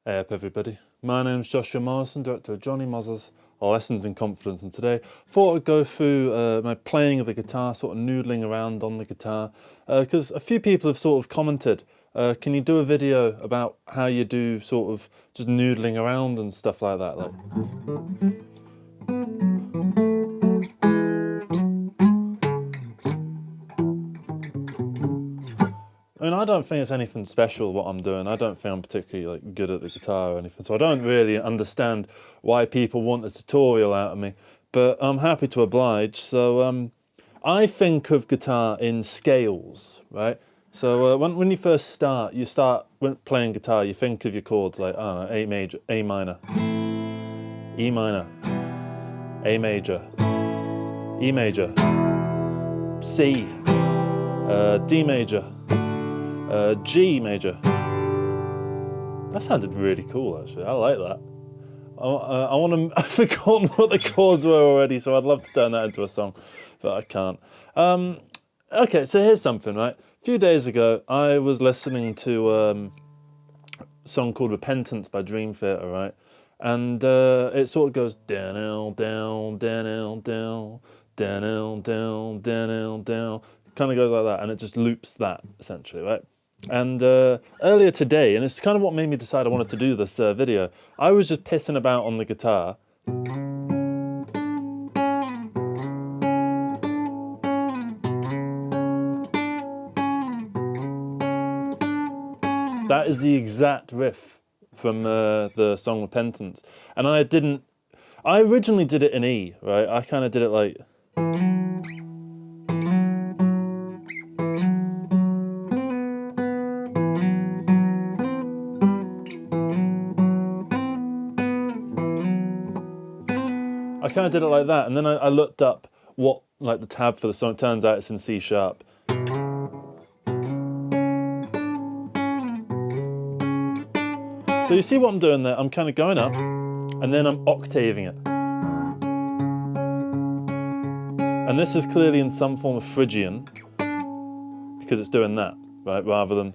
Hey up everybody, my name's Joshua Morrison, director of Jonny Mozza's Lessons in Confidence, and today I thought I'd go through my playing of the guitar, sort of noodling around on the guitar, because a few people have sort of commented, can you do a video about how you do sort of just noodling around and stuff like that? I mean, I don't think it's anything special what I'm doing. I don't think I'm particularly good at the guitar or anything, so I don't really understand why people want a tutorial out of me, but I'm happy to oblige. So I think of guitar in scales, right? So when you first start, when playing guitar, you think of your chords like, I don't know, A major, A minor, E minor, A major, E major, C, D major, G major. That sounded really cool, actually. I like that. I've forgotten what the chords were already, so I'd love to turn that into a song, but I can't. Okay, so here's something, right? A few days ago, I was listening to a song called Repentance by Dream Theater, right? And it sort of goes down, down, down, down, down, down, down, down. It kind of goes like that, and it just loops that, essentially, right? And earlier today, and it's kind of what made me decide I wanted to do this video, I was just pissing about on the guitar. That is the exact riff from the song Repentance. And I originally did it in E, right? I kind of did it like... I kind of did it like that, and then I looked up what the tab for the song. It turns out it's in C sharp. So you see what I'm doing there? I'm kind of going up, and then I'm octaving it. And this is clearly in some form of Phrygian, because it's doing that, right, rather than...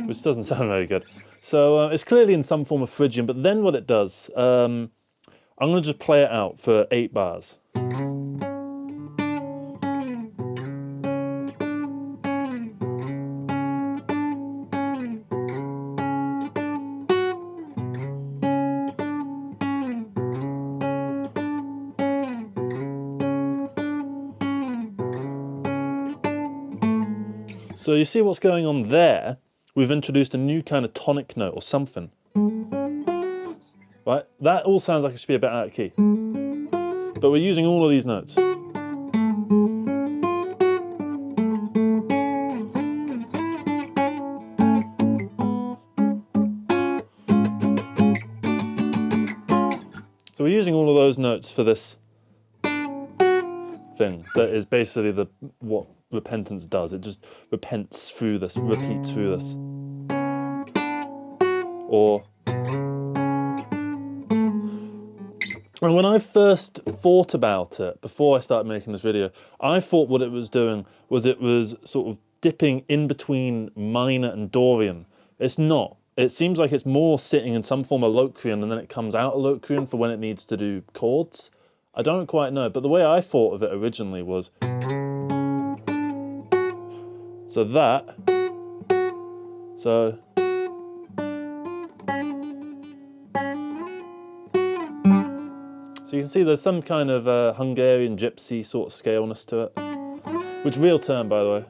Which doesn't sound very good. So it's clearly in some form of Phrygian, but then what it does, I'm going to just play it out for 8 bars. So you see what's going on there? We've introduced a new kind of tonic note or something. Right? That all sounds like it should be a bit out of key. But we're using all of these notes. So we're using all of those notes for this thing that is basically what Repentance does. It just repents through this, repeats through this. And when I first thought about it, before I started making this video, I thought what it was doing was it was sort of dipping in between minor and Dorian. It's not. It seems like it's more sitting in some form of Locrian, and then it comes out of Locrian for when it needs to do chords. I don't quite know, but the way I thought of it originally was... So that, so you can see there's some kind of Hungarian gypsy sort of scaleness to it, which real term, by the way.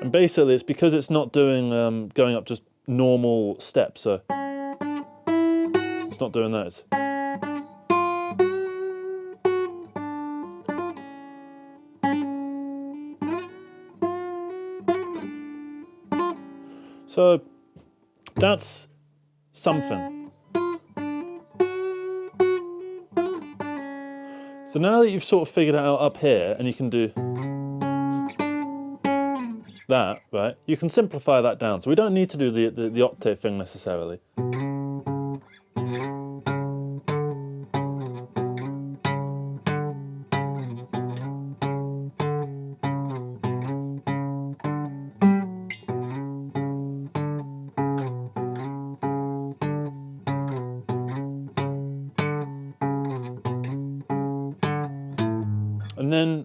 And basically it's because it's not doing, going up just normal steps, so it's not doing that. So that's something. So now that you've sort of figured it out up here, and you can do that, right? You can simplify that down. So we don't need to do the octave thing necessarily.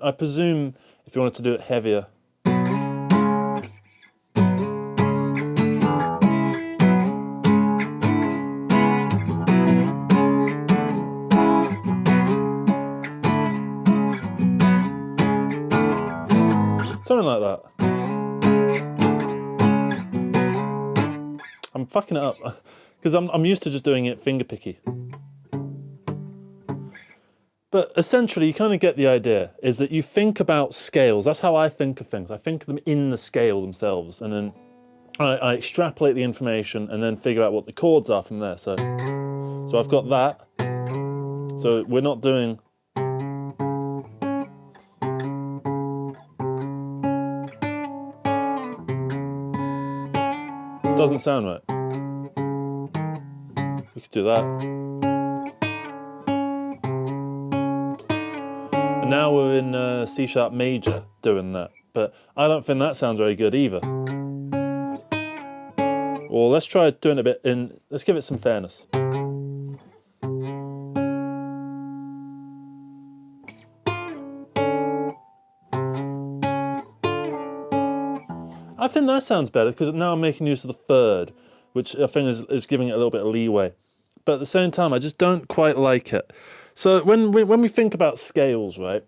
I presume if you wanted to do it heavier. Something like that. I'm fucking it up because I'm used to just doing it fingerpicky. But essentially, you kind of get the idea, is that you think about scales. That's how I think of things. I think of them in the scale themselves, and then I extrapolate the information and then figure out what the chords are from there. So I've got that. So we're not doing... Doesn't sound right. We could do that. And now we're in C sharp major doing that, but I don't think that sounds very good either. Well, let's try doing a bit in, let's give it some fairness. I think that sounds better because now I'm making use of the third, which I think is giving it a little bit of leeway. But at the same time, I just don't quite like it. So when we think about scales, right?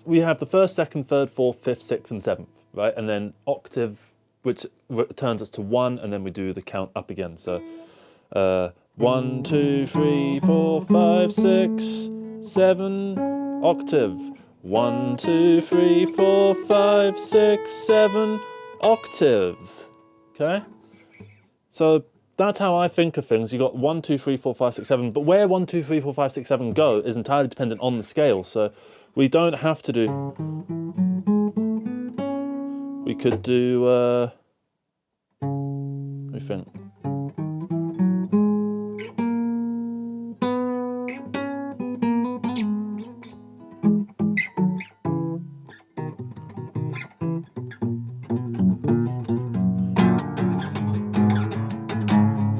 We have the first, second, third, fourth, fifth, sixth, and seventh, right? And then octave, which returns us to 1, and then we do the count up again. So 1, 2, 3, 4, 5, 6, 7, octave. 1, 2, 3, 4, 5, 6, 7, octave. Okay? So that's how I think of things. You got 1, 2, 3, 4, 5, 6, 7, but where 1, 2, 3, 4, 5, 6, 7 go is entirely dependent on the scale. So we don't have to do. We could do. Let me think.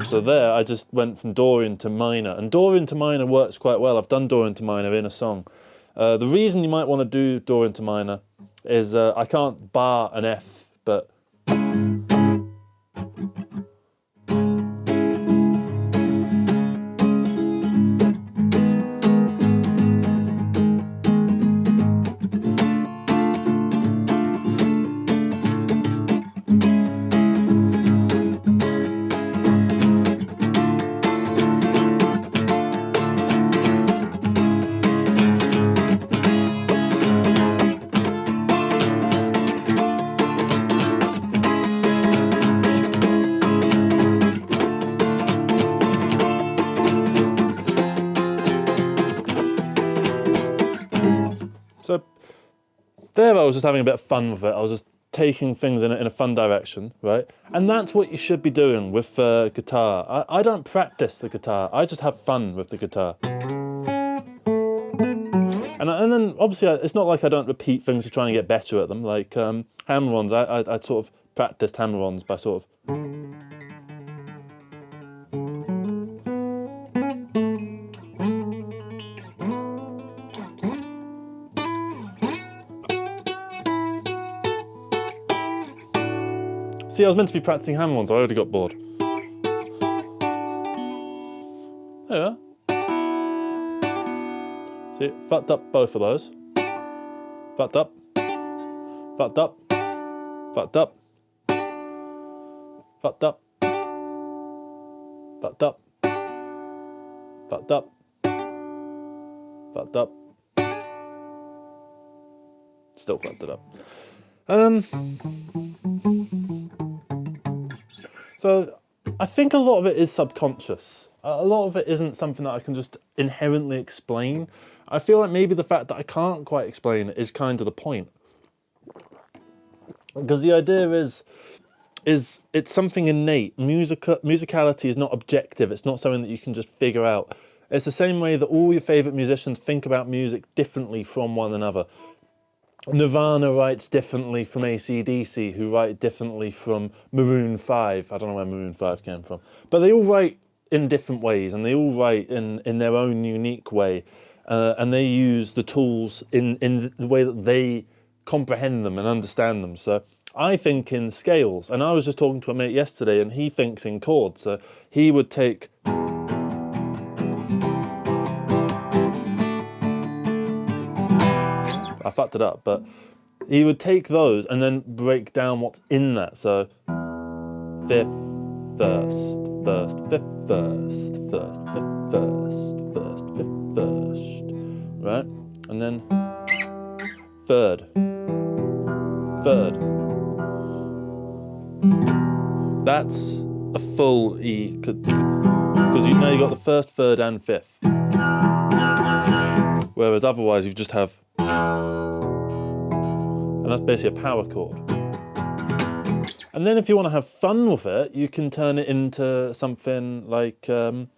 So there, I just went from Dorian to minor, and Dorian to minor works quite well. I've done Dorian to minor in a song. The reason you might want to do Dorian to minor is I can't bar an F, but so there I was just having a bit of fun with it. I was just taking things in a fun direction, right? And that's what you should be doing with guitar. I don't practice the guitar, I just have fun with the guitar. And then obviously it's not like I don't repeat things to try and get better at them, like hammer-ons. I sort of practiced hammer-ons by sort of... See, I was meant to be practicing hammer-ons, I already got bored. There we are. See, fucked up both of those. Fucked up. Fucked up. Fucked up. Fucked up. Fucked up. Fucked up. Fucked up. Still fucked it up. So I think a lot of it is subconscious. A lot of it isn't something that I can just inherently explain. I feel like maybe the fact that I can't quite explain it is kind of the point. Because the idea is it's something innate. Musicality is not objective. It's not something that you can just figure out. It's the same way that all your favourite musicians think about music differently from one another. Nirvana writes differently from AC/DC, who write differently from Maroon 5. I don't know where Maroon 5 came from. But they all write in different ways, and they all write in their own unique way, and they use the tools in the way that they comprehend them and understand them. So I think in scales, and I was just talking to a mate yesterday, and he thinks in chords. So he would take I fucked it up, but he would take those and then break down what's in that. So fifth, first, first, fifth, first, first, fifth, first, first, fifth, first, right? And then third, third. That's a full E, because you know you got the first, third, and fifth. Whereas otherwise you just have, and that's basically a power chord. And then if you want to have fun with it, you can turn it into something like an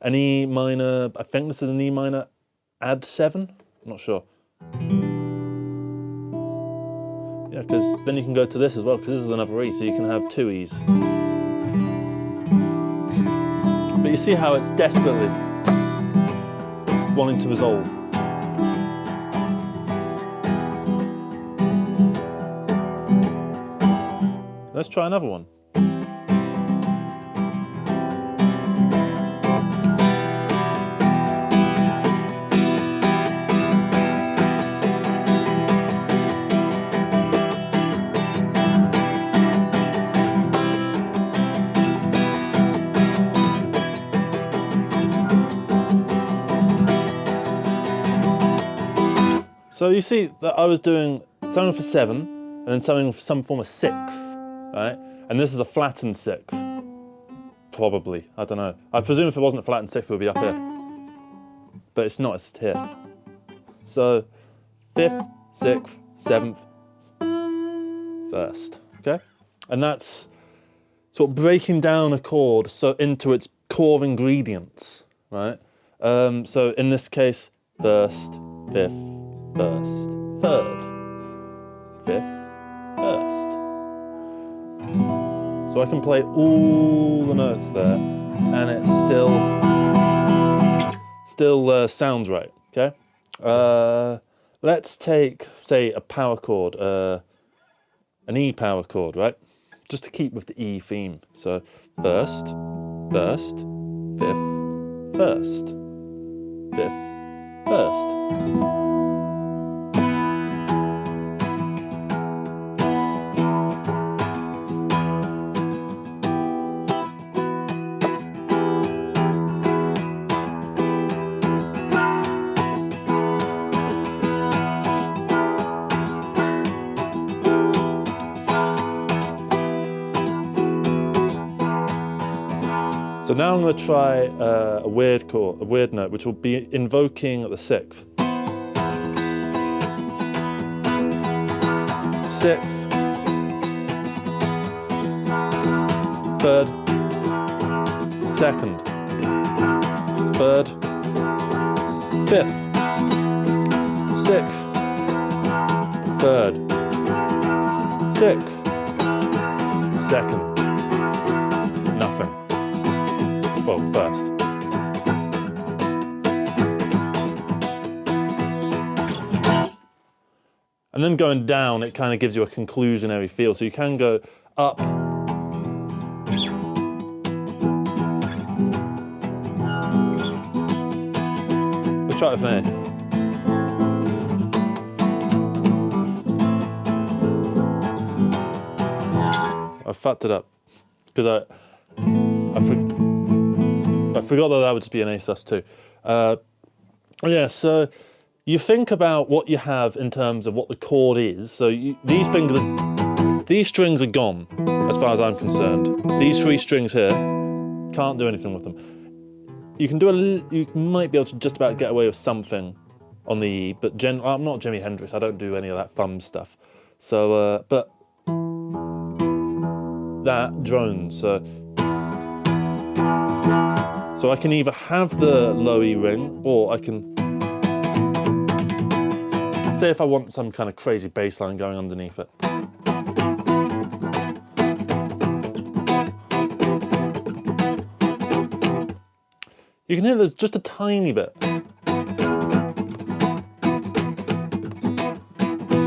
E minor, I think this is an E minor add 7, I'm not sure. Yeah, because then you can go to this as well, because this is another E, so you can have 2 E's. But you see how it's desperately wanting to resolve. Let's try another one. So you see that I was doing something for 7 and then something for some form of 6th. Right? And this is a flattened 6th, probably, I don't know. I presume if it wasn't a flattened 6th, it would be up here. But it's not, it's here. So, 5th, 6th, 7th, 1st, okay? And that's sort of breaking down a chord into its core ingredients, right? So in this case, 1st, 5th, 1st, 3rd, 5th, 1st. So I can play all the notes there, and it still sounds right. Okay. Let's take, say, a power chord, an E power chord, right? Just to keep with the E theme. So 1st, 1st, 5th, 1st, 5th, 1st. So now I'm going to try a weird chord, a weird note, which will be invoking the 6th. 6th, 3rd, 2nd, 3rd, 5th, 6th, 3rd, 6th, 2nd, nothing. Well, 1st. And then going down, it kind of gives you a conclusionary feel. So you can go up. Let's try it from here. I fucked it up because I forgot that would just be an A sus2. Yeah, so you think about what you have in terms of what the chord is. So these strings are gone, as far as I'm concerned. These 3 strings here, can't do anything with them. You can you might be able to just about get away with something on the E, but I'm not Jimi Hendrix. I don't do any of that thumb stuff. So, but that drones. So I can either have the low E ring, or I can, say if I want some kind of crazy bass line going underneath it. You can hear there's just a tiny bit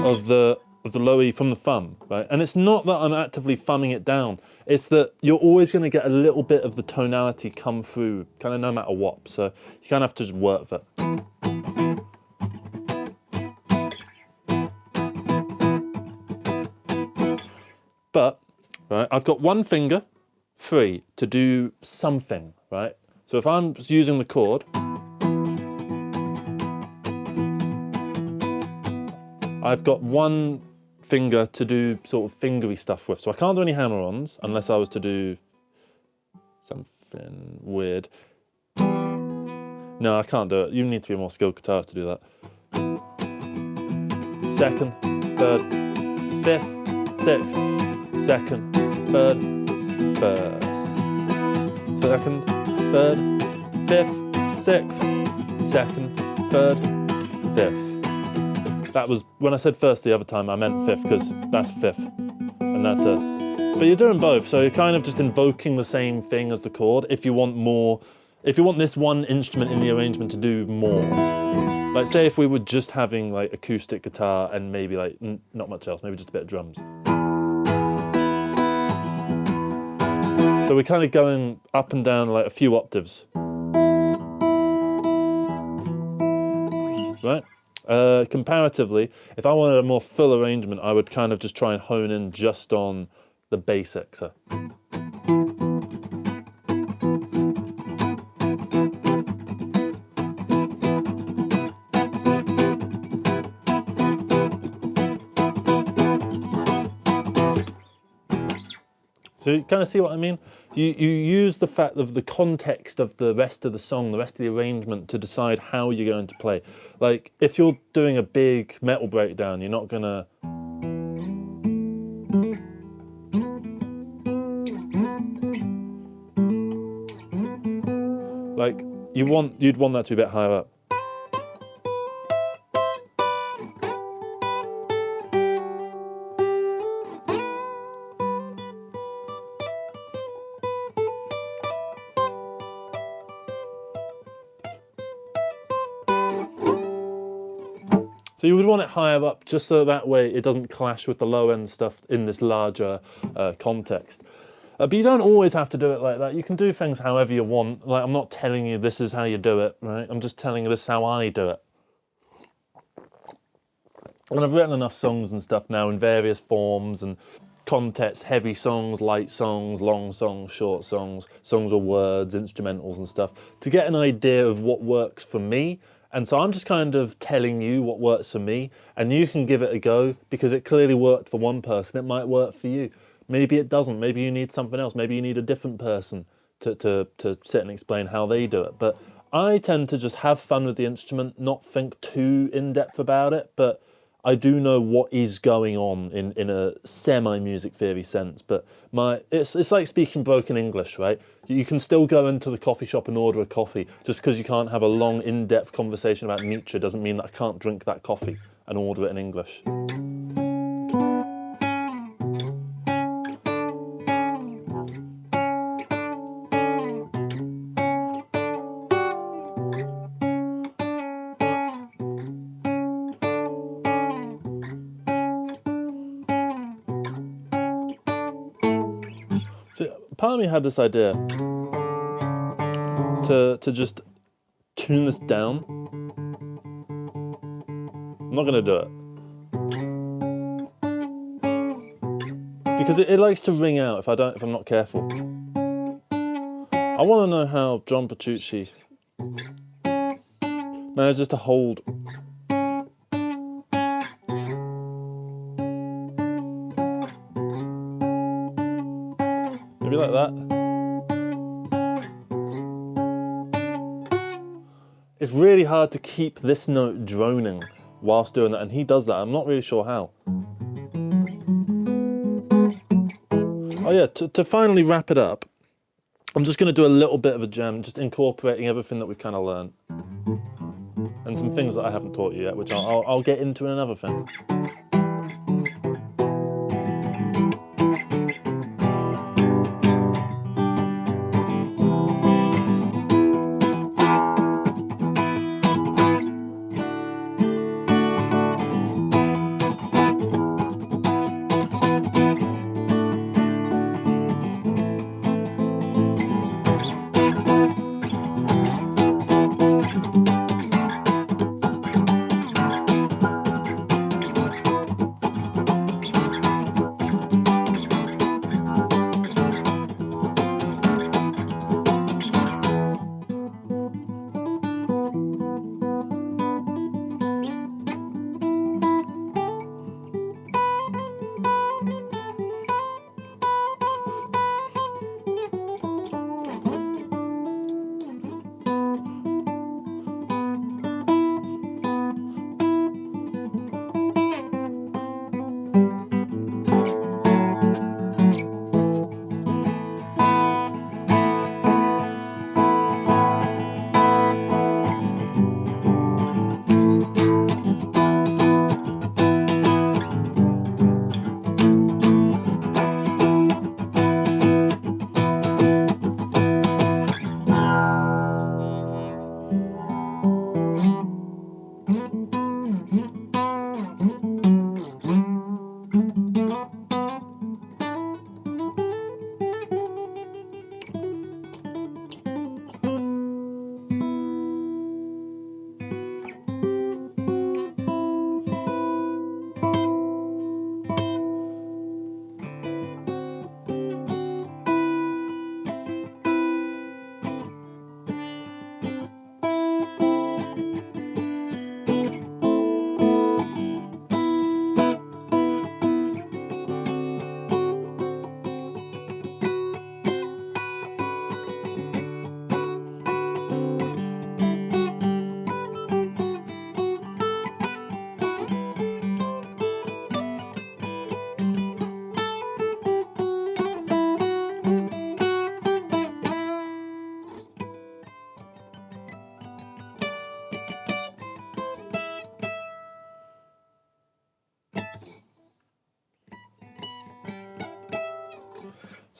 of the low E from the thumb, right? And it's not that I'm actively thumbing it down. It's that you're always going to get a little bit of the tonality come through, kind of no matter what. So you kind of have to just work with it. But, right, I've got one finger free to do something, right? So if I'm using the chord, I've got one finger to do sort of fingery stuff with. So I can't do any hammer-ons unless I was to do something weird. No, I can't do it. You need to be a more skilled guitarist to do that. Second, third, fifth, sixth, second, third, first. Second, third, fifth, sixth, second, third, fifth. That was, when I said first the other time, I meant fifth, because that's fifth, and that's it. But you're doing both, so you're kind of just invoking the same thing as the chord if you want more, if you want this one instrument in the arrangement to do more. Like say if we were just having like acoustic guitar and maybe like not much else, maybe just a bit of drums. So we're kind of going up and down like a few octaves. Right? Comparatively, if I wanted a more full arrangement, I would kind of just try and hone in just on the basics. So you kind of see what I mean? You use the fact of the context of the rest of the song, the rest of the arrangement to decide how you're going to play. Like, if you're doing a big metal breakdown, you're not gonna... Like, you'd want that to be a bit higher up. So you would want it higher up just so that way it doesn't clash with the low end stuff in this larger context. But you don't always have to do it like that. You can do things however you want. Like, I'm not telling you this is how you do it, right? I'm just telling you this is how I do it. And I've written enough songs and stuff now in various forms and contexts, heavy songs, light songs, long songs, short songs, songs with words, instrumentals and stuff, to get an idea of what works for me. And so I'm just kind of telling you what works for me, and you can give it a go because it clearly worked for one person. It might work for you. Maybe it doesn't. Maybe you need something else. Maybe you need a different person to sit and explain how they do it. But I tend to just have fun with the instrument, not think too in-depth about it, but I do know what is going on in a semi-music theory sense. But it's like speaking broken English, right? You can still go into the coffee shop and order a coffee. Just because you can't have a long, in-depth conversation about Nietzsche doesn't mean that I can't drink that coffee and order it in English. So part of me had this idea to just tune this down. I'm not going to do it because it likes to ring out if I'm not careful. I want to know how John Petrucci manages to hold maybe like that. It's really hard to keep this note droning whilst doing that, and he does that. I'm not really sure how. Oh yeah, to finally wrap it up, I'm just going to do a little bit of a jam, just incorporating everything that we've kind of learned. And some things that I haven't taught you yet, which I'll get into in another thing.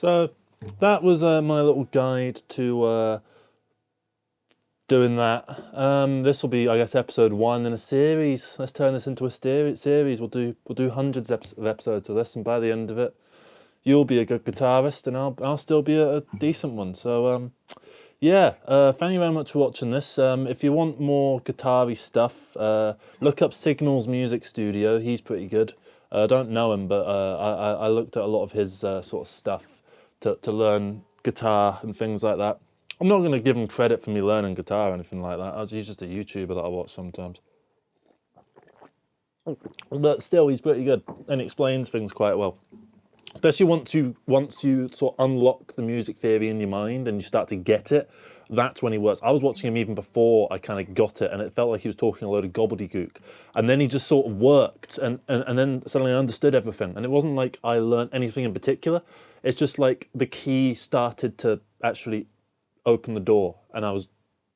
So that was my little guide to doing that. This will be, I guess, episode 1 in a series. Let's turn this into a series. We'll do hundreds of episodes of this, and by the end of it, you'll be a good guitarist, and I'll still be a decent one. So yeah, thank you very much for watching this. If you want more guitar-y stuff, look up Signal's Music Studio. He's pretty good. I don't know him, but I looked at a lot of his sort of stuff to learn guitar and things like that. I'm not going to give him credit for me learning guitar or anything like that. He's just a YouTuber that I watch sometimes. But still, he's pretty good and explains things quite well. Especially once you sort of unlock the music theory in your mind and you start to get it, that's when he works. I was watching him even before I kind of got it, and it felt like he was talking a load of gobbledygook. And then he just sort of worked, and then suddenly I understood everything. And it wasn't like I learned anything in particular. It's just like the key started to actually open the door, and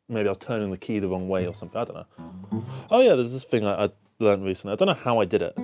maybe I was turning the key the wrong way or something. I don't know. Oh yeah, there's this thing I learned recently. I don't know how I did it.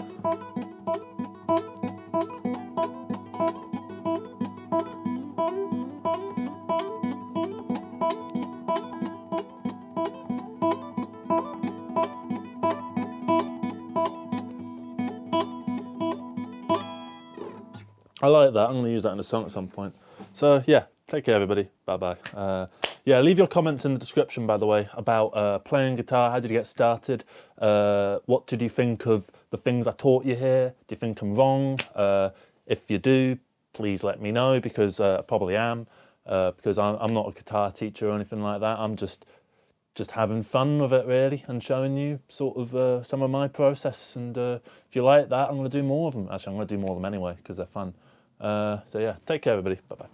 I like that. I'm going to use that in a song at some point. So yeah, take care everybody. Bye-bye. Yeah, leave your comments in the description, by the way, about playing guitar. How did you get started? What did you think of the things I taught you here? Do you think I'm wrong? If you do, please let me know, because I probably am. Because I'm not a guitar teacher or anything like that. I'm just having fun with it, really, and showing you sort of some of my process. And if you like that, I'm going to do more of them. Actually, I'm going to do more of them anyway, because they're fun. So yeah, take care everybody. Bye-bye.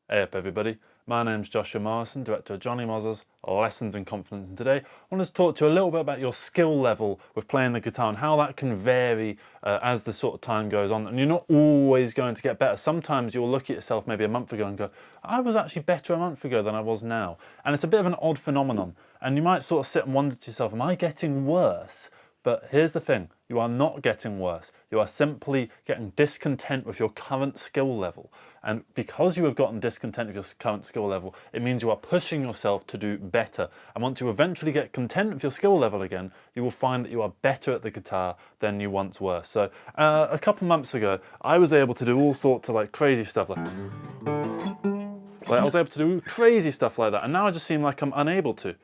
Hey up everybody, my name's Joshua Morrison, director of Jonny Mozza's Lessons in Confidence, and today I want to talk to you a little bit about your skill level with playing the guitar and how that can vary as the sort of time goes on. And you're not always going to get better. Sometimes you'll look at yourself maybe a month ago and go, I was actually better a month ago than I was now. And it's a bit of an odd phenomenon. And you might sort of sit and wonder to yourself, am I getting worse? But here's the thing, you are not getting worse. You are simply getting discontent with your current skill level. And because you have gotten discontent with your current skill level, it means you are pushing yourself to do better. And once you eventually get content with your skill level again, you will find that you are better at the guitar than you once were. So a couple months ago, I was able to do all sorts of like crazy stuff like I was able to do crazy stuff like that. And now I just seem like I'm unable to.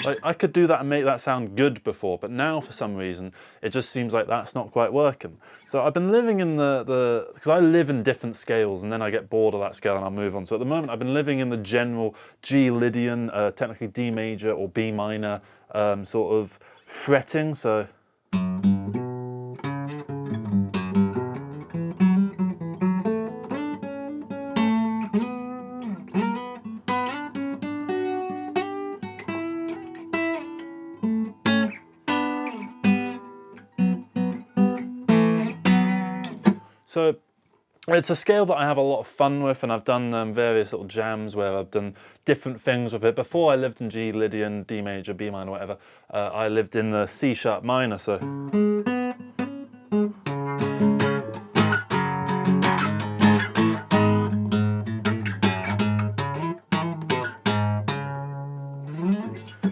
Like, I could do that and make that sound good before, but now for some reason it just seems like that's not quite working. So I've been living in because I live in different scales and then I get bored of that scale and I'll move on. So at the moment I've been living in the general G Lydian, technically D major or B minor sort of fretting. So So it's a scale that I have a lot of fun with, and I've done various little jams where I've done different things with it. Before I lived in G Lydian, D major, B minor, whatever, I lived in the C sharp minor, so.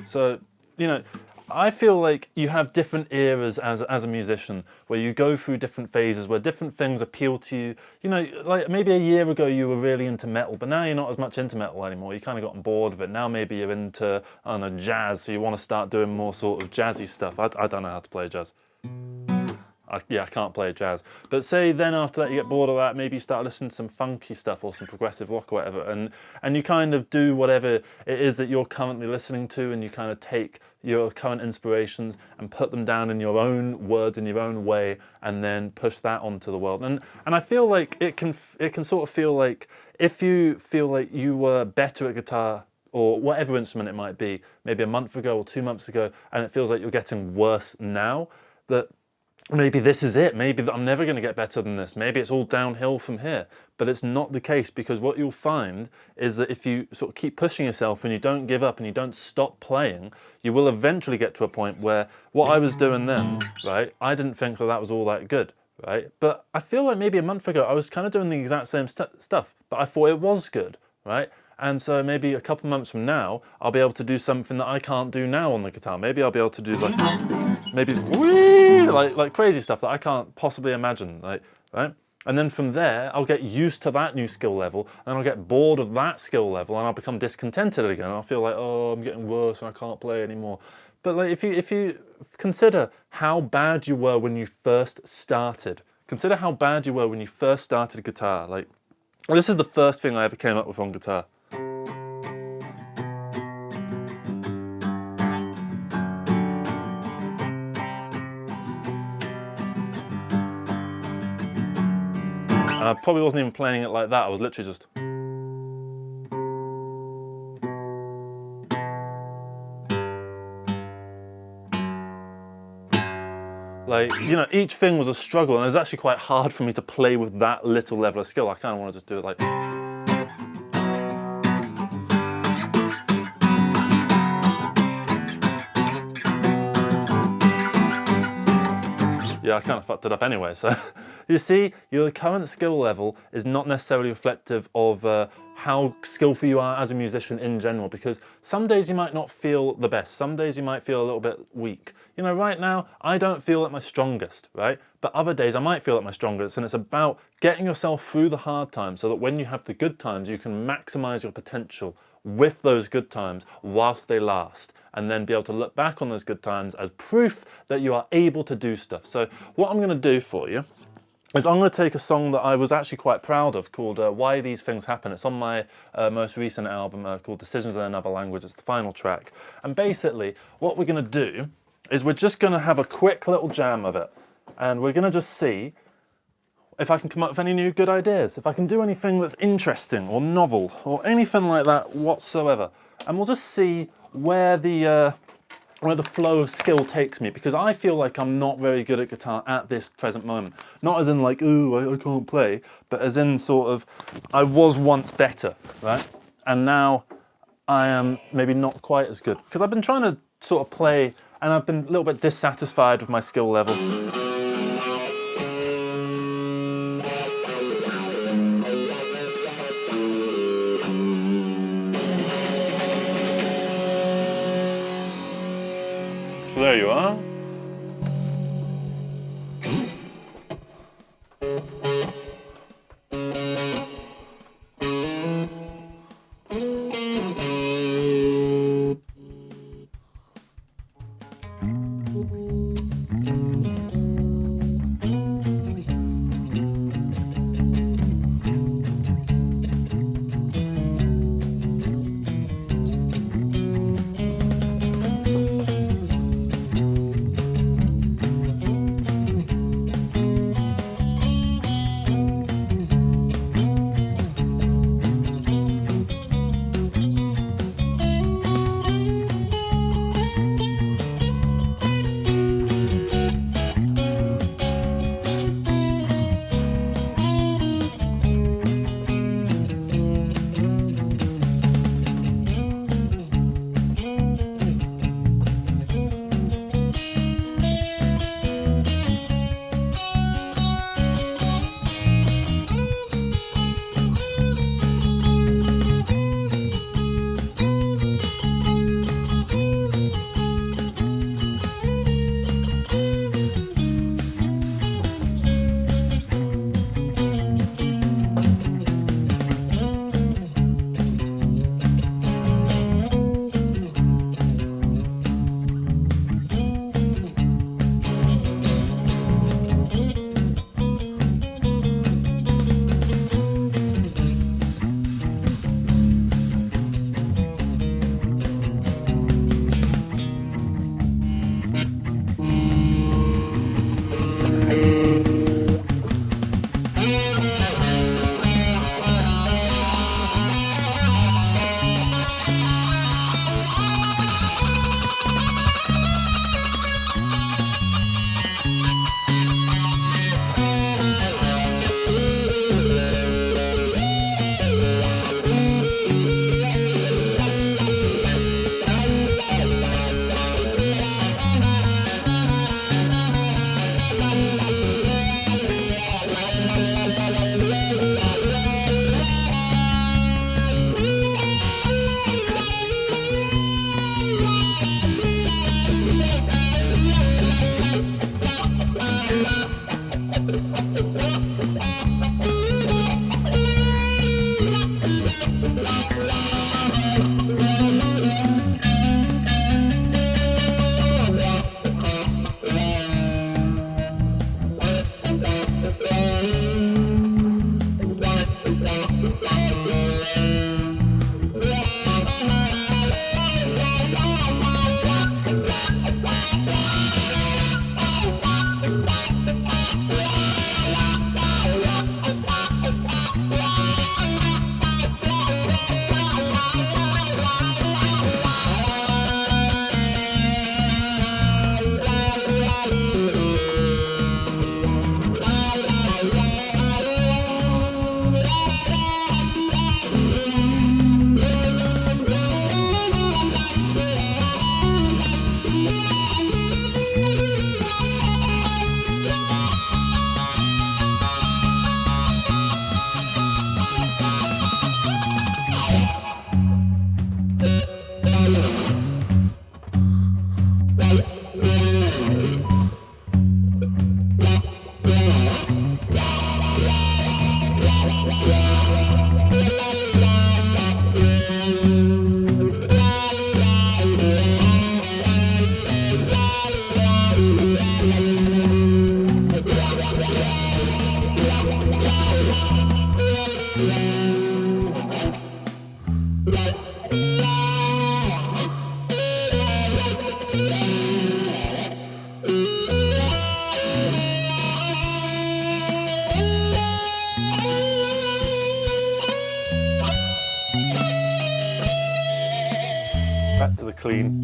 So, you know, I feel like you have different eras as a musician where you go through different phases where different things appeal to you. You know, like maybe a year ago you were really into metal, but now you're not as much into metal anymore. You kind of gotten bored of it. Now maybe you're into, I don't know, jazz, so you want to start doing more sort of jazzy stuff. I don't know how to play jazz. I can't play jazz. But say then after that you get bored of that, maybe you start listening to some funky stuff or some progressive rock or whatever, and you kind of do whatever it is that you're currently listening to, and you kind of take your current inspirations and put them down in your own words, in your own way, and then push that onto the world. And I feel like it can sort of feel like if you feel like you were better at guitar or whatever instrument it might be, maybe a month ago or 2 months ago, and it feels like you're getting worse now, that maybe this is it. Maybe I'm never going to get better than this. Maybe it's all downhill from here. But it's not the case, because what you'll find is that if you sort of keep pushing yourself and you don't give up and you don't stop playing, you will eventually get to a point where what I was doing then, right, I didn't think that that was all that good, right? But I feel like maybe a month ago I was kind of doing the exact same stuff, but I thought it was good, right? And so maybe a couple months from now, I'll be able to do something that I can't do now on the guitar. Maybe I'll be able to do like crazy stuff that I can't possibly imagine, like, right? And then from there, I'll get used to that new skill level, and I'll get bored of that skill level, and I'll become discontented again. I'll feel like, oh, I'm getting worse and I can't play anymore. But like, if you consider how bad you were when you first started, consider how bad you were when you first started guitar. Like, this is the first thing I ever came up with on guitar. And I probably wasn't even playing it like that. I was literally just... like, you know, each thing was a struggle, and it was actually quite hard for me to play with that little level of skill. I kind of want to just do it like... yeah, I kind of fucked it up anyway, so... You see, your current skill level is not necessarily reflective of how skillful you are as a musician in general, because some days you might not feel the best, some days you might feel a little bit weak. You know, right now, I don't feel at my strongest, right? But other days I might feel at my strongest, and it's about getting yourself through the hard times so that when you have the good times, you can maximize your potential with those good times whilst they last, and then be able to look back on those good times as proof that you are able to do stuff. So what I'm going to do for you is I'm going to take a song that I was actually quite proud of called Why These Things Happen. It's on my most recent album called Decisions in Another Language. It's the final track. And basically what we're going to do is we're just going to have a quick little jam of it. And we're going to just see if I can come up with any new good ideas, if I can do anything that's interesting or novel or anything like that whatsoever. And we'll just see where the flow of skill takes me, because I feel like I'm not very good at guitar at this present moment. Not as in like, ooh, I can't play, but as in sort of, I was once better, right? And now I am maybe not quite as good. Because I've been trying to sort of play, and I've been a little bit dissatisfied with my skill level. So there you are. Back to the clean.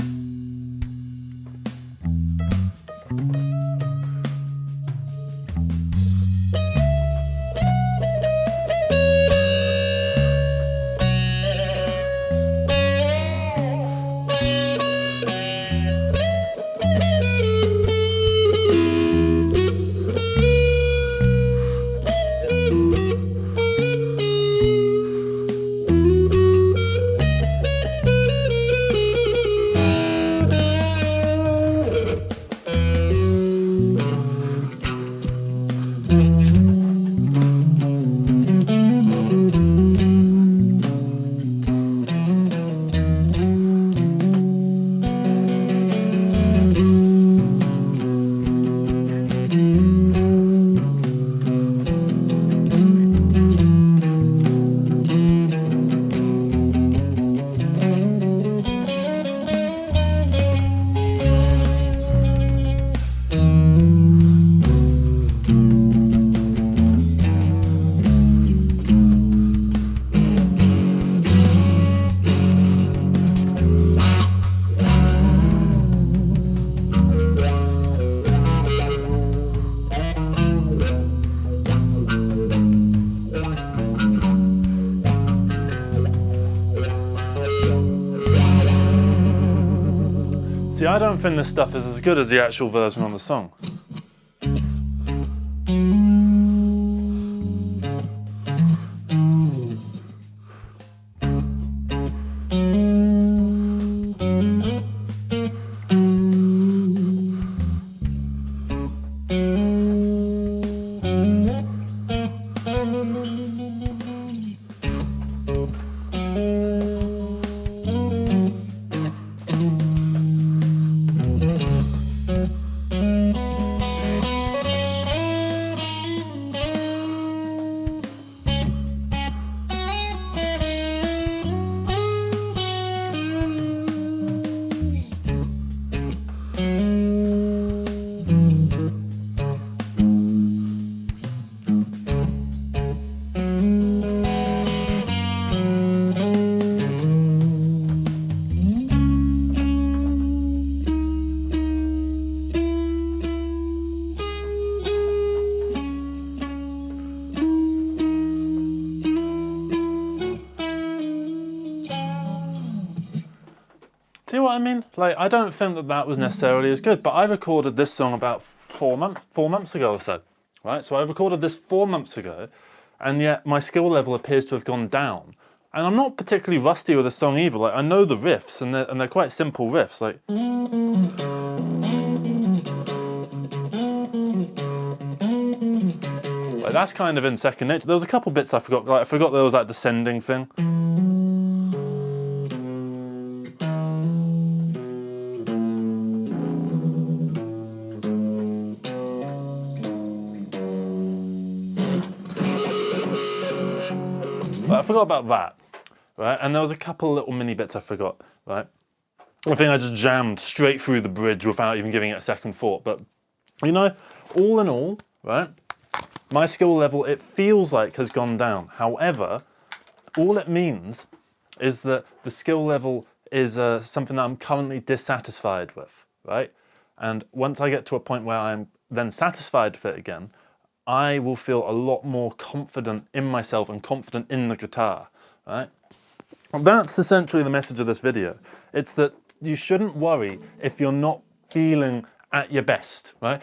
See, I don't think this stuff is as good as the actual version on the song. See what I mean? Like, I don't think that that was necessarily as good, but I recorded this song about 4 months ago or so, right? So I recorded this 4 months ago, and yet my skill level appears to have gone down. And I'm not particularly rusty with the song either. Like, I know the riffs, and they're quite simple riffs. Like, that's kind of in second nature. There was a couple bits I forgot. Like, I forgot there was that descending thing. forgot about that, right? And there was a couple of little mini bits I forgot, right? I think I just jammed straight through the bridge without even giving it a second thought. But, you know, all in all, right, my skill level, it feels like has gone down. However, all it means is that the skill level is something that I'm currently dissatisfied with, right? And once I get to a point where I'm then satisfied with it again, I will feel a lot more confident in myself and confident in the guitar, right? And that's essentially the message of this video. It's that you shouldn't worry if you're not feeling at your best, right?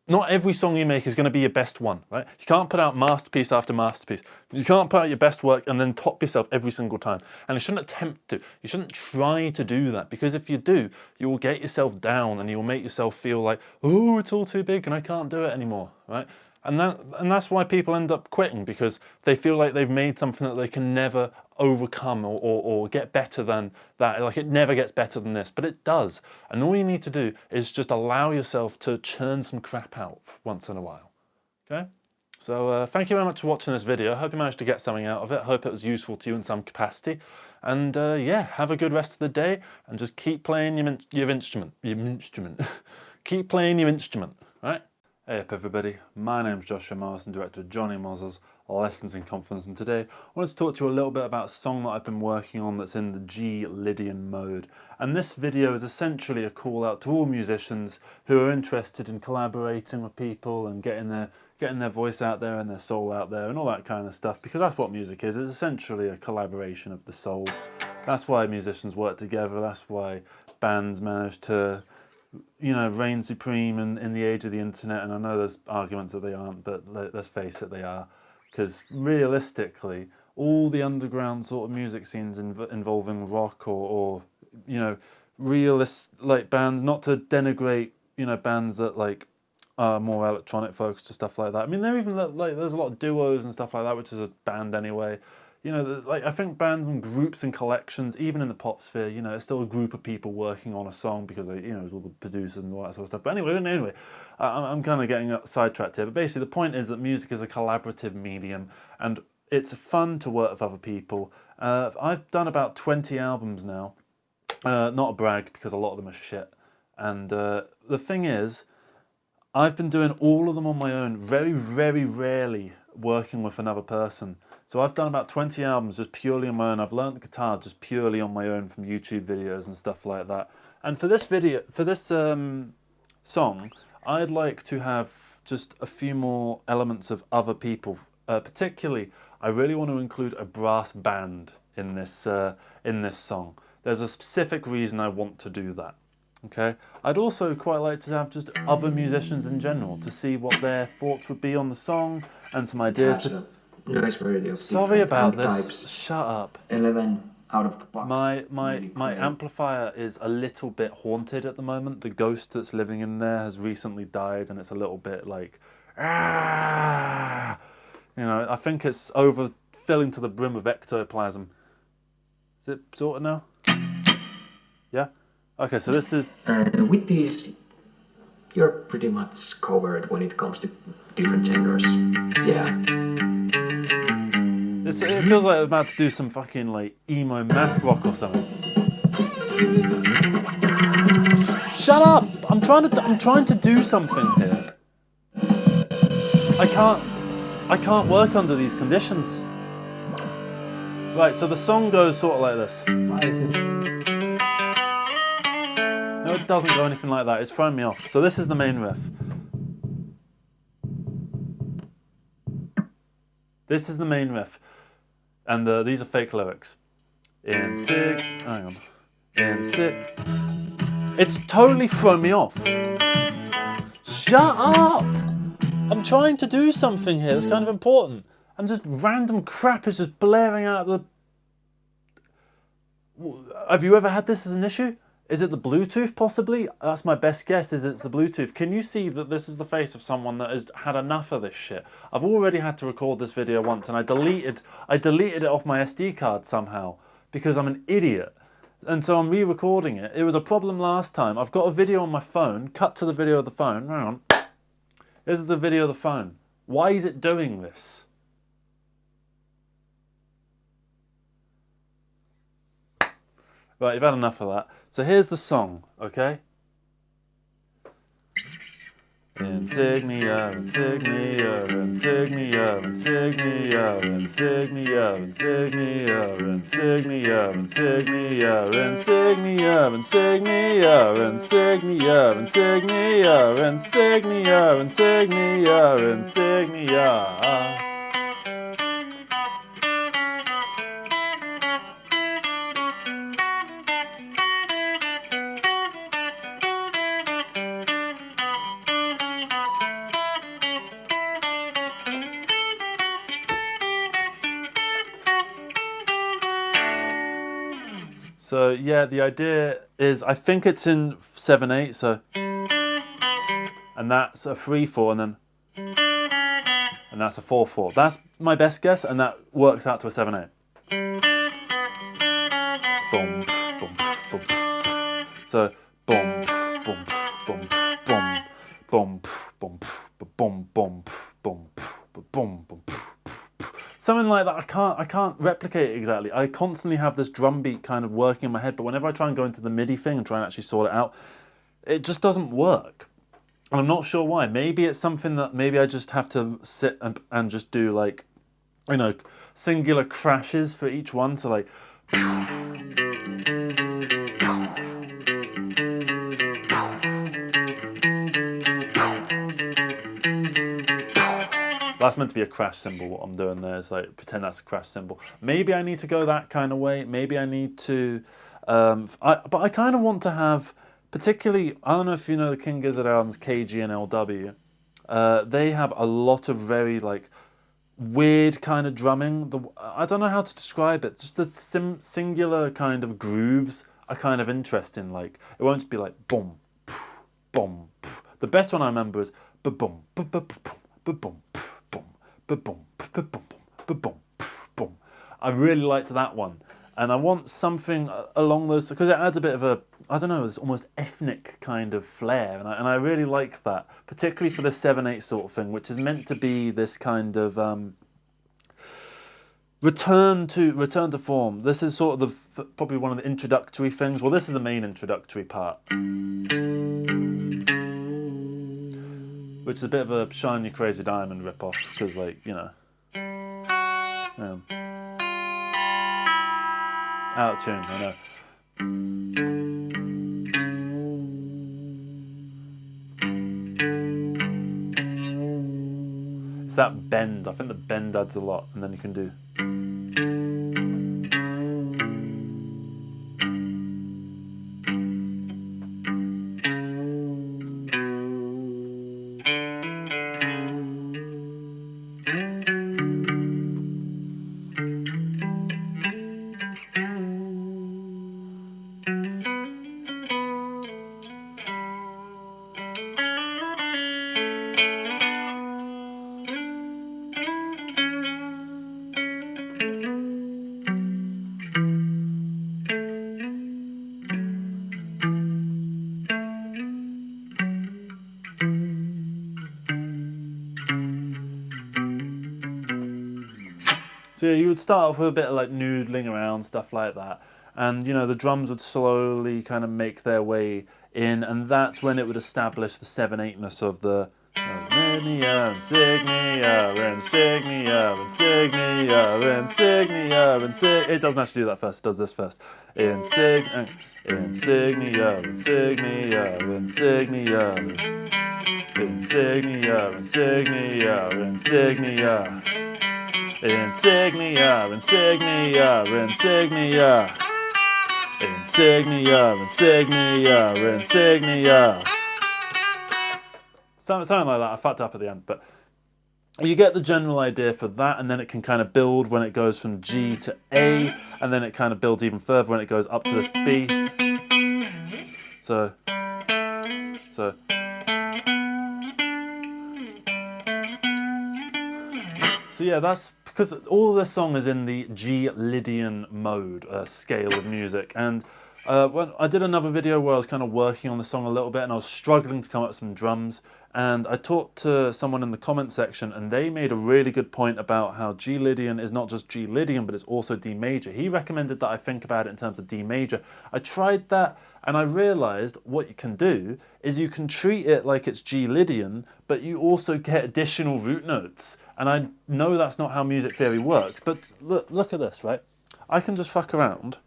Not every song you make is going to be your best one, right? You can't put out masterpiece after masterpiece. You can't put out your best work and then top yourself every single time. And you shouldn't attempt to. You shouldn't try to do that, because if you do, you will get yourself down and you will make yourself feel like, oh, it's all too big and I can't do it anymore, right? And that's why people end up quitting, because they feel like they've made something that they can never overcome or get better than that. Like, it never gets better than this, but it does. And all you need to do is just allow yourself to churn some crap out once in a while. Okay? So thank you very much for watching this video. I hope you managed to get something out of it. I hope it was useful to you in some capacity. And yeah, have a good rest of the day and just keep playing your instrument. Keep playing your instrument, right? Hey up everybody, my name's Joshua Morrison, director of Jonny Mozza's Lessons in Confidence, and today I wanted to talk to you a little bit about a song that I've been working on that's in the G Lydian mode. And this video is essentially a call out to all musicians who are interested in collaborating with people and getting their voice out there and their soul out there and all that kind of stuff, because that's what music is. It's essentially a collaboration of the soul. That's why musicians work together, that's why bands manage to, you know, reign supreme in the age of the internet. And I know there's arguments that they aren't, but let's face it, they are. Because realistically, all the underground sort of music scenes involving rock or you know, like bands, not to denigrate, you know, bands that like are more electronic focused or stuff like that. I mean, there even like there's a lot of duos and stuff like that, which is a band anyway. You know, like I think bands and groups and collections, even in the pop sphere, you know, it's still a group of people working on a song because they, you know, there's all the producers and all that sort of stuff. But anyway, I'm kind of getting sidetracked here. But basically, the point is that music is a collaborative medium, and it's fun to work with other people. I've done about 20 albums now. Not a brag, because a lot of them are shit. And the thing is, I've been doing all of them on my own, very, very rarely working with another person. So I've done about 20 albums just purely on my own. I've learned the guitar just purely on my own from YouTube videos and stuff like that. And for this video, for this song, I'd like to have just a few more elements of other people. Particularly, I really want to include a brass band in this song. There's a specific reason I want to do that. Okay. I'd also quite like to have just other musicians in general to see what their thoughts would be on the song and some ideas. Nice variety of Sorry about this. types. Shut up. 11 out of the box. My amplifier is a little bit haunted at the moment. The ghost that's living in there has recently died, and it's a little bit like, ah, you know. I think it's overfilling to the brim of ectoplasm. Is it sorted now? Yeah. Okay, so this is... with these, you're pretty much covered when it comes to different genres. Yeah. It feels like I'm about to do some fucking like emo math rock or something. Shut up! I'm trying to do something here. I can't work under these conditions. Right, so the song goes sort of like this. No, it doesn't go anything like that. It's throwing me off. So this is the main riff. This is the main riff. And these are fake lyrics. In sick... Hang on. In sick... It's totally thrown me off. Shut up! I'm trying to do something here that's kind of important. And just random crap is just blaring out of the... Have you ever had this as an issue? Is it the Bluetooth, possibly? That's my best guess, is it's the Bluetooth. Can you see that this is the face of someone that has had enough of this shit? I've already had to record this video once, and I deleted it off my SD card somehow, because I'm an idiot. And so I'm re-recording it. It was a problem last time. I've got a video on my phone, cut to the video of the phone. Hang on. This is the video of the phone. Why is it doing this? Right, you've had enough of that. So here's the song, okay? Insignia, insignia, insignia, insignia, insignia, insignia, insignia, insignia, insignia, insignia, insignia, insignia, insignia, insignia, insignia. So yeah, the idea is, I think it's in 7/8, so, and that's a 3/4, and that's a 4/4. That's my best guess, and that works out to a 7/8. Boom, boom, boom. So boom, boom, boom, boom, boom, boom, boom, boom, boom, boom, boom. Something like that. I can't replicate it exactly. I constantly have this drum beat kind of working in my head, but whenever I try and go into the MIDI thing and try and actually sort it out, it just doesn't work. And I'm not sure why. Maybe it's something that maybe I just have to sit and just do, like, you know, singular crashes for each one. So like, that's meant to be a crash cymbal. What I'm doing there is like pretend that's a crash cymbal. Maybe I need to go that kind of way. Maybe I need to, but I kind of want to have, particularly, I don't know if you know the King Gizzard albums KG and LW. They have a lot of very like weird kind of drumming. I don't know how to describe it. Just the singular kind of grooves are kind of interesting. Like it won't just be like boom, boom. The best one I remember is boom, boom, boom, boom, boom, boom. Boom, boom, boom, boom. I really liked that one, and I want something along those, because it adds a bit of a, I don't know, this almost ethnic kind of flair, and I really like that, particularly for the 7/8 sort of thing, which is meant to be this kind of return to form. This is sort of probably one of the introductory things. Well, this is the main introductory part, which is a bit of a Shine You Crazy Diamond ripoff, because, like, you know, out of tune, I know. It's that bend. I think the bend adds a lot, and then you can do. So yeah, you would start off with a bit of like noodling around, stuff like that. And you know, the drums would slowly kind of make their way in, and that's when it would establish the 7/8ness of the insignia, insignia, insignia, insignia, insignia, insignia. It doesn't actually do that first, it does this first. Insignia, insignia, insignia, insignia, insignia, insignia, insignia. Insignia, insignia, insignia, insignia, insignia, insignia. Something like that. I fucked up at the end, but you get the general idea for that, and then it can kind of build when it goes from G to A, and then it kind of builds even further when it goes up to this B. So yeah, that's because all of this song is in the G Lydian mode scale of music, and When I did another video where I was kind of working on the song a little bit and I was struggling to come up with some drums, and I talked to someone in the comment section and they made a really good point about how G Lydian is not just G Lydian but it's also D major. He recommended that I think about it in terms of D major. I tried that and I realised what you can do is you can treat it like it's G Lydian, but you also get additional root notes. And I know that's not how music theory works, but look at this, right? I can just fuck around.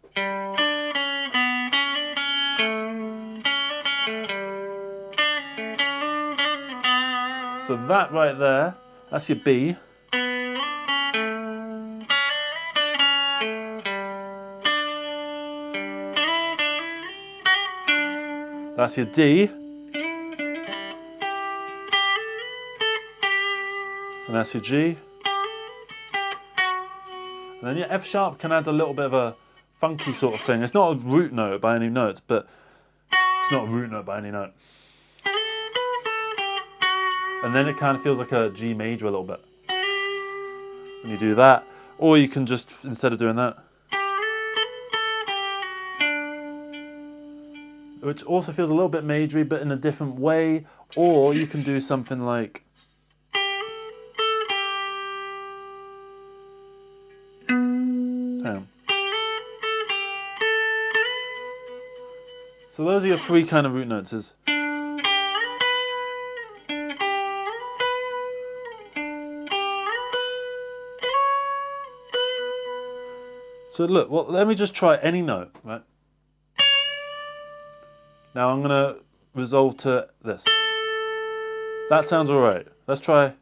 So that right there, that's your B. That's your D. And that's your G. And then your F sharp can add a little bit of a funky sort of thing. It's not a root note by any notes, but it's not a root note by any note. And then it kind of feels like a G major a little bit. When you do that, or you can just, instead of doing that, which also feels a little bit majory but in a different way, or you can do something like so those are your three kind of root notes. So look, well, let me just try any note, right? Now I'm gonna resolve to this. That sounds all right. Let's try.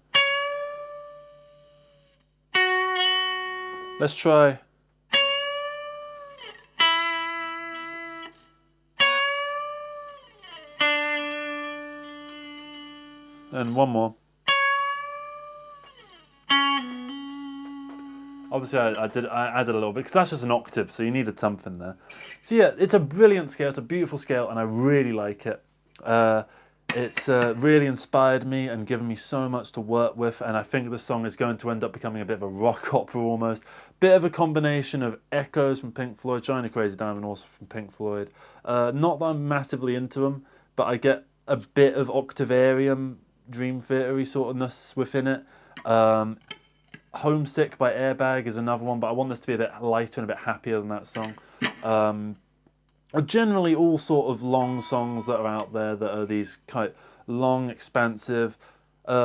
Let's try. And one more. Obviously I added a little bit because that's just an octave, so you needed something there. So yeah, it's a brilliant scale, it's a beautiful scale, and I really like it. It's really inspired me and given me so much to work with, and I think this song is going to end up becoming a bit of a rock opera almost. Bit of a combination of echoes from Pink Floyd, Shiny Crazy Diamond also from Pink Floyd. Not that I'm massively into them, but I get a bit of Octavarium, Dream Theater-y sort ofness within it. Homesick by Airbag is another one, but I want this to be a bit lighter and a bit happier than that song. Generally all sort of long songs that are out there that are these kind of long, expansive,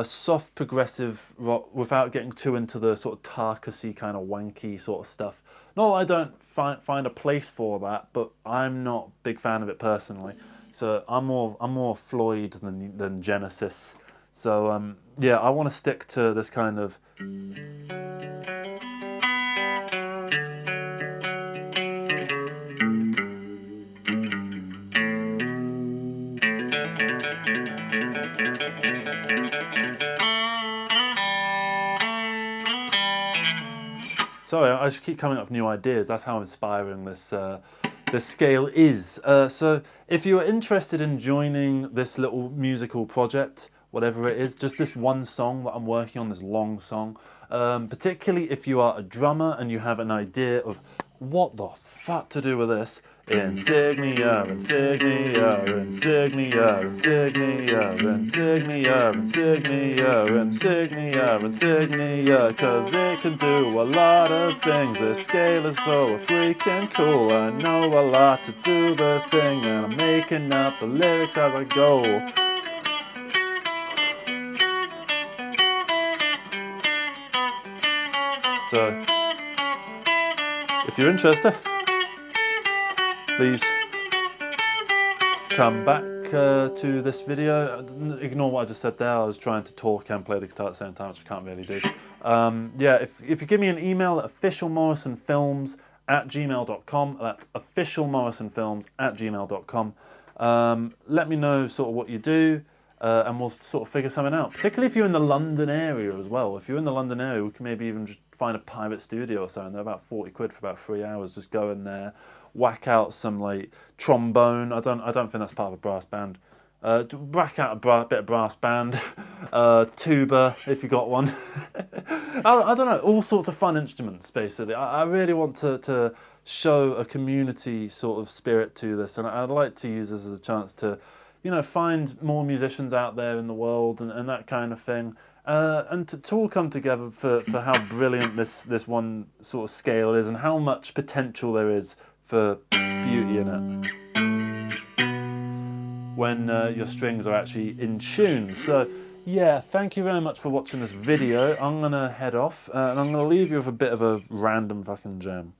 soft progressive rock without getting too into the sort of Tarkus-y kind of wanky sort of stuff. Not that I don't find a place for that, but I'm not a big fan of it personally. So I'm more Floyd than Genesis. So yeah, I want to stick to this kind of sorry, I just keep coming up with new ideas. That's how inspiring this scale is. So if you are interested in joining this little musical project, whatever it is, just this one song that I'm working on, this long song, particularly if you are a drummer and you have an idea of what the fuck to do with this, insignia, insignia, insignia, insignia, insignia, insignia, insignia, insignia, cause it can do a lot of things. This scale is so freaking cool. I know a lot to do this thing, and I'm making up the lyrics as I go. So, if you're interested, please come back to this video. Ignore what I just said there. I was trying to talk and play the guitar at the same time, which I can't really do. Yeah, if you give me an email at officialmorrisonfilms@gmail.com, that's officialmorrisonfilms@gmail.com. Let me know sort of what you do. And we'll sort of figure something out. Particularly if you're in the London area as well. If you're in the London area, we can maybe even just find a private studio or something. They're about 40 quid for about 3 hours. Just go in there, whack out some like trombone. I don't think that's part of a brass band. Whack out a bit of brass band, tuba if you got one. I don't know, all sorts of fun instruments basically. I really want to show a community sort of spirit to this, and I'd like to use this as a chance to, you know, find more musicians out there in the world and that kind of thing, and to all come together for how brilliant this one sort of scale is and how much potential there is for beauty in it when your strings are actually in tune. So yeah, thank you very much for watching this video. I'm gonna head off and I'm gonna leave you with a bit of a random fucking jam.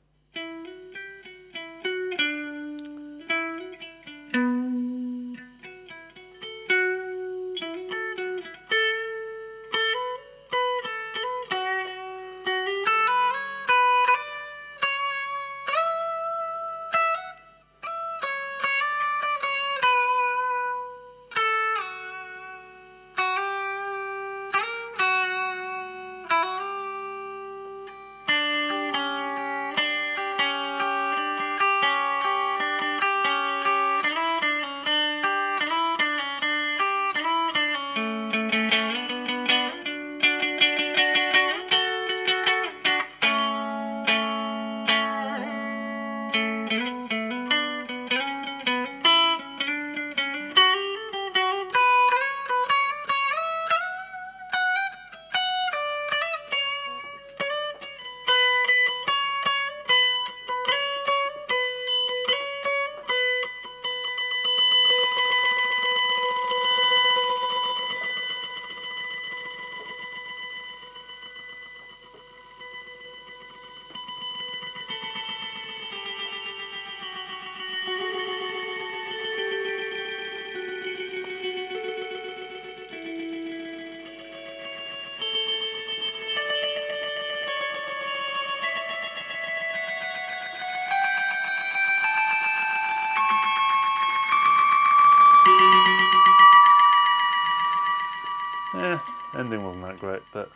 Ending wasn't that great, but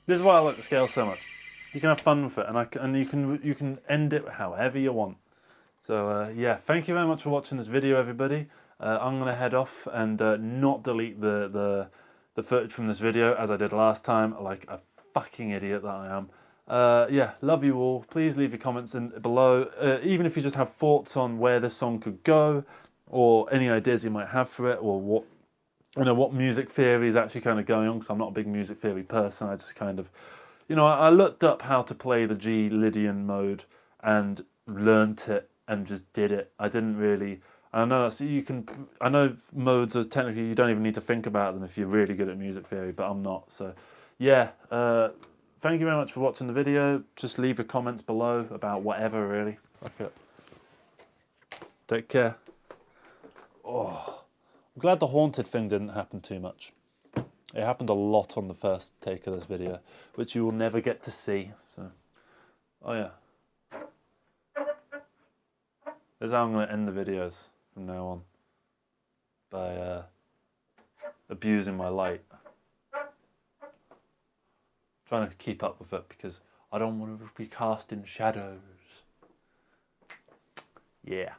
this is why I like the scale so much. You can have fun with it, and you can end it however you want. So yeah, thank you very much for watching this video, everybody. I'm gonna head off and not delete the footage from this video as I did last time, like a fucking idiot that I am. Yeah, love you all. Please leave your comments below, even if you just have thoughts on where this song could go, or any ideas you might have for it, or what music theory is actually kind of going on, because I'm not a big music theory person. I just kind of, I looked up how to play the G Lydian mode and learnt it and just did it. I didn't really, I know I know modes are technically, you don't even need to think about them if you're really good at music theory, but I'm not. So yeah, thank you very much for watching the video. Just leave your comments below about whatever, really. Fuck it. Take care. Oh, I'm glad the haunted thing didn't happen too much. It happened a lot on the first take of this video, which you will never get to see. So, oh yeah. This is how I'm going to end the videos from now on. By abusing my light. Trying to keep up with it because I don't want to be cast in shadows. Yeah.